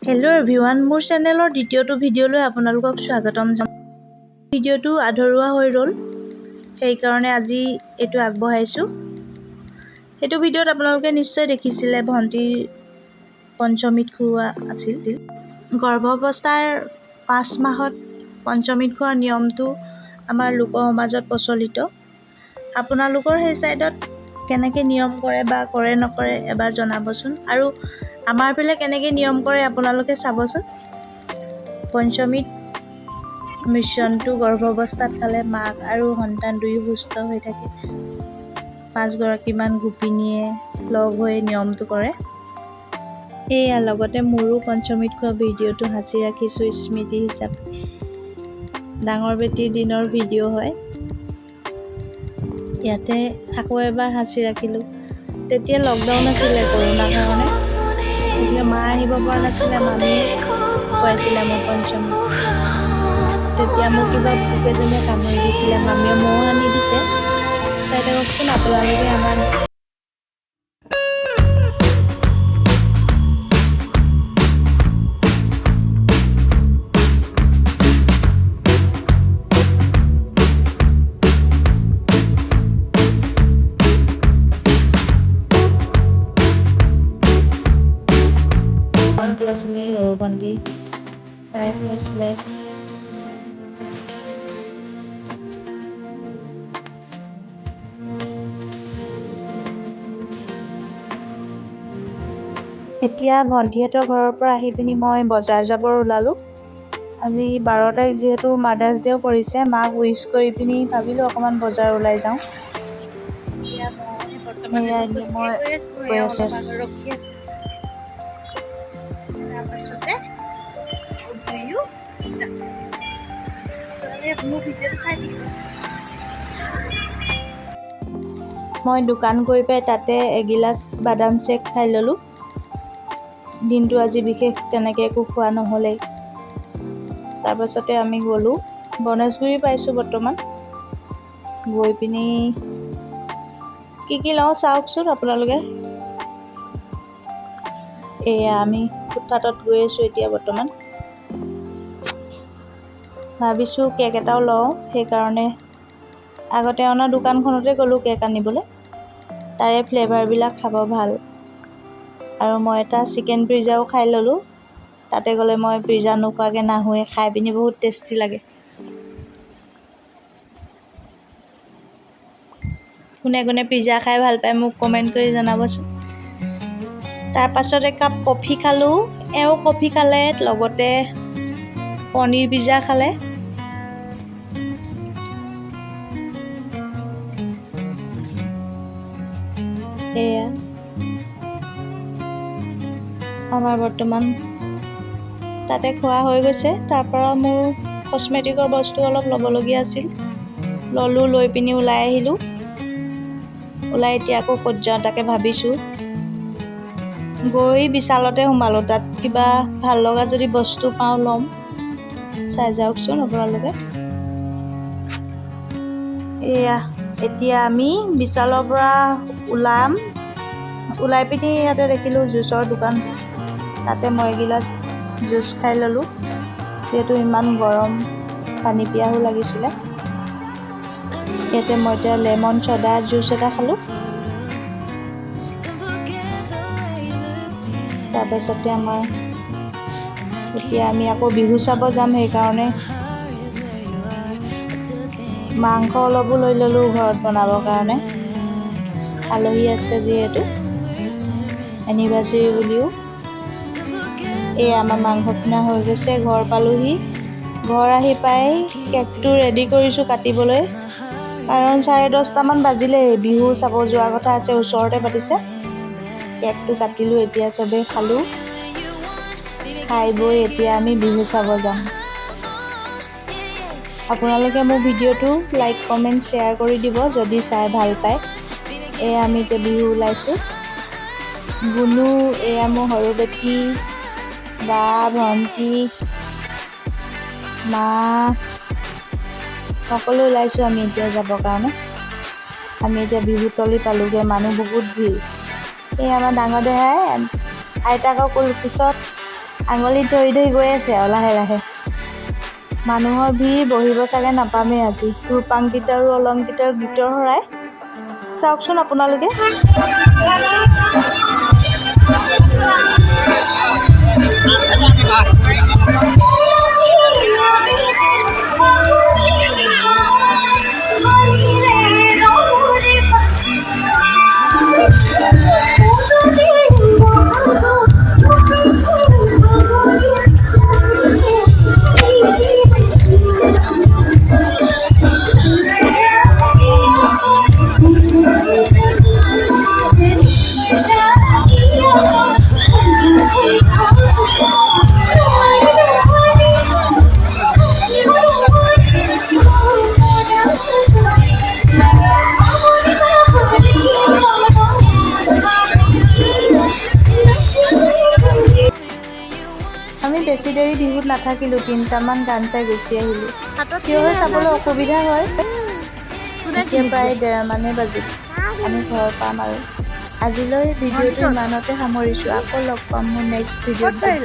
Hello everyone मोर चेनेलर द्वितीयটো ভিডিঅ'লৈ আপোনালোকক স্বাগতম জনাম। ভিডিঅ'টো আধৰুৱা হৈ ৰল সেই কাৰণে আজি এটো আগবঢ়াইছো। এটো ভিডিঅ'ত আপোনালোকে নিশ্চয় দেখিছিলে ভন্টিৰ পঞ্চমীত খুৱা আছিল। গৰ্ভাৱস্থাৰ 5 মাহত পঞ্চমীত খোৱাৰ নিয়মটো আমাৰ লোক সমাজত প্ৰচলিত। আপোনালোকৰ সেই সাইডত কেনেকৈ নিয়ম কৰে বা কৰে নকৰে এবাৰ জনাবচোন আৰু আমাৰ ফালে কেনেকৈ নিয়ম কৰে আপোনালোকে চাবচোন। পঞ্চমীত মিশ্ৰণটো গৰ্ভাৱস্থাত খালে মাক আৰু সন্তান দুয়ো সুস্থ হৈ থাকে। 5 গৰাকীমান গোপিনীয়ে লগ হৈ নিয়মটো কৰে। এয়া লগতে মোৰো পঞ্চমীত খোৱা ভিডিঅ'টো সাঁচি ৰাখিছো স্মৃতি হিচাপে। ডাঙৰ বেটিৰ দিনৰ ভিডিঅ' হয়। ইয়াতে আকৌ এবাৰ সাঁচি ৰাখিলো। তেতিয়া লকডাউন আছিলে কৰোনাৰ কাৰণে। তেতিয়া মা আহিব পৰা নাছিলে, মামীয়ে খুৱাইছিলে মোক পঞ্চমী। তেতিয়া মোক কিবা পোকে যেনে কামুৰি দিছিলে, মামীয়ে মৌ আনি দিছে। চাই থাককচোন আপোনালোকে আমাৰ আছিলে বন্দি তাই আছিলে। এতিয়া ভন্টিহঁতৰ ঘৰৰ পৰা আহি পিনি মই বজাৰ যাবৰ ওলালো। আজি 12 তাৰিখ যিহেতু মাদাৰ্ছ ডেও পৰিছে, মাক উইশ কৰি পিনি ভাবিলো অকমান বজাৰ ওলাই যাওঁ। এয়া মই গৈ আছো। মই দোকান গৈ পাই তাতে এগিলাচ বাদাম চেক খাই ললো। দিনটো আজি বিশেষ তেনেকৈ একো খোৱা নহ'লেই। তাৰপাছতে আমি গ'লো গণেশগুৰি পাইছোঁ বৰ্তমান। গৈ পিনি কি লওঁ চাওকচোন আপোনালোকে। এয়া আমি ফুটপাথত গৈ আছোঁ এতিয়া বৰ্তমান। ভাবিছোঁ কেক এটাও লওঁ, সেইকাৰণে আগতে অনা দোকানখনতে গ'লোঁ কেক আনিবলৈ। তাৰে ফ্লেভাৰবিলাক খাব ভাল। আৰু মই এটা চিকেন পিজ্জাও খাই ল'লোঁ। তাতে গ'লে মই পিজ্জা নোখোৱাকৈ নাহোৱে, খাই পিনি বহুত টেষ্টি লাগে। কোনে কোনে পিজ্জা খাই ভাল পায় মোক কমেণ্ট কৰি জনাবচোন। তাৰপাছত একাপ কফি খালোঁ। এওঁ কফি খালে, লগতে পনীৰ পিজ্জা খালে। এয়া আমাৰ বৰ্তমান তাতে খোৱা হৈ গৈছে। তাৰপৰা মোৰ কচমেটিকৰ বস্তু অলপ ল'বলগীয়া আছিল, ল'লোঁ। লৈ পিনি ওলাই আহিলোঁ। ওলাই এতিয়া আকৌ ক'ত যাওঁ তাকে ভাবিছোঁ। গৈ বিশালতে সোমালোঁ। তাত কিবা ভাল লগা যদি বস্তু পাওঁ ল'ম। চাই যাওকচোন আপোনালোকে। এয়া এতিয়া আমি বিশালৰ পৰা ওলাই পিনি ইয়াতে দেখিলোঁ জুচৰ দোকান। তাতে মই এগিলাচ জুচ খাই ল'লোঁ। যিহেতু ইমান গৰম, পানী পিয়াহো লাগিছিলে। ইয়াতে মই এতিয়া লেমন ছ'ডা জুচ এটা খালোঁ। তাৰপাছতে এতিয়া আমি আকৌ বিহু চাব যাম, সেইকাৰণে মাংস অলপো লৈ ল'লোঁ ঘৰত বনাবৰ কাৰণে। আলহী আছে যিহেতু, এনিভাৰ্চাৰী বুলিও। এই আমাৰ মাংস কিনা হৈ গৈছে। ঘৰ পালোহি। ঘৰ আহি পাই কেকটো ৰেডি কৰিছোঁ কাটিবলৈ, কাৰণ 10:30মান বাজিলেই। বিহু চাব যোৱা কথা আছে, ওচৰতে পাতিছে। কেকটো কাটিলোঁ, এতিয়া চবেই খালোঁ। খাই বৈ এতিয়া আমি বিহু চাব যাম। আপোনালোকে মোৰ ভিডিঅ'টো লাইক কমেণ্ট শ্বেয়াৰ কৰি দিব যদি চাই ভাল পায়। এয়া আমি এতিয়া বিহু ওলাইছোঁ। গুণু, এয়া মোৰ সৰু বেটি, বা, ভণ্টি, মা, সকলো ওলাইছোঁ আমি এতিয়া যাবৰ কাৰণে। আমি এতিয়া বিহুতলি পালোঁগৈ। মানুহ বহুত ভিৰ। এই আমাৰ ডাঙৰ দেহাই আইতাকক পিছত আঙুলিত ধৰি ধৰি গৈ আছে আৰু লাহে লাহে। মানুহৰ ভিৰ, বহিব চাগে নাপামেই আজি। ৰূপাংকিত আৰু অলংকিতৰ গীতৰ শৰাই চাওকচোন আপোনালোকে। আমি বেছি দেৰি বিহুত নাথাকিলোঁ, 3টামান গান চাই গুচি আহিলোঁ। থিয় হৈ চাবলৈ অসুবিধা হয়। এতিয়া প্ৰায় 1:30 বাজিল। আমি ঘৰ পাম আৰু। আজিলৈ ভিডিঅ'টো ইমানতে সামৰিছোঁ। আকৌ লগ পাম মোৰ নেক্সট ভিডিঅ'ত।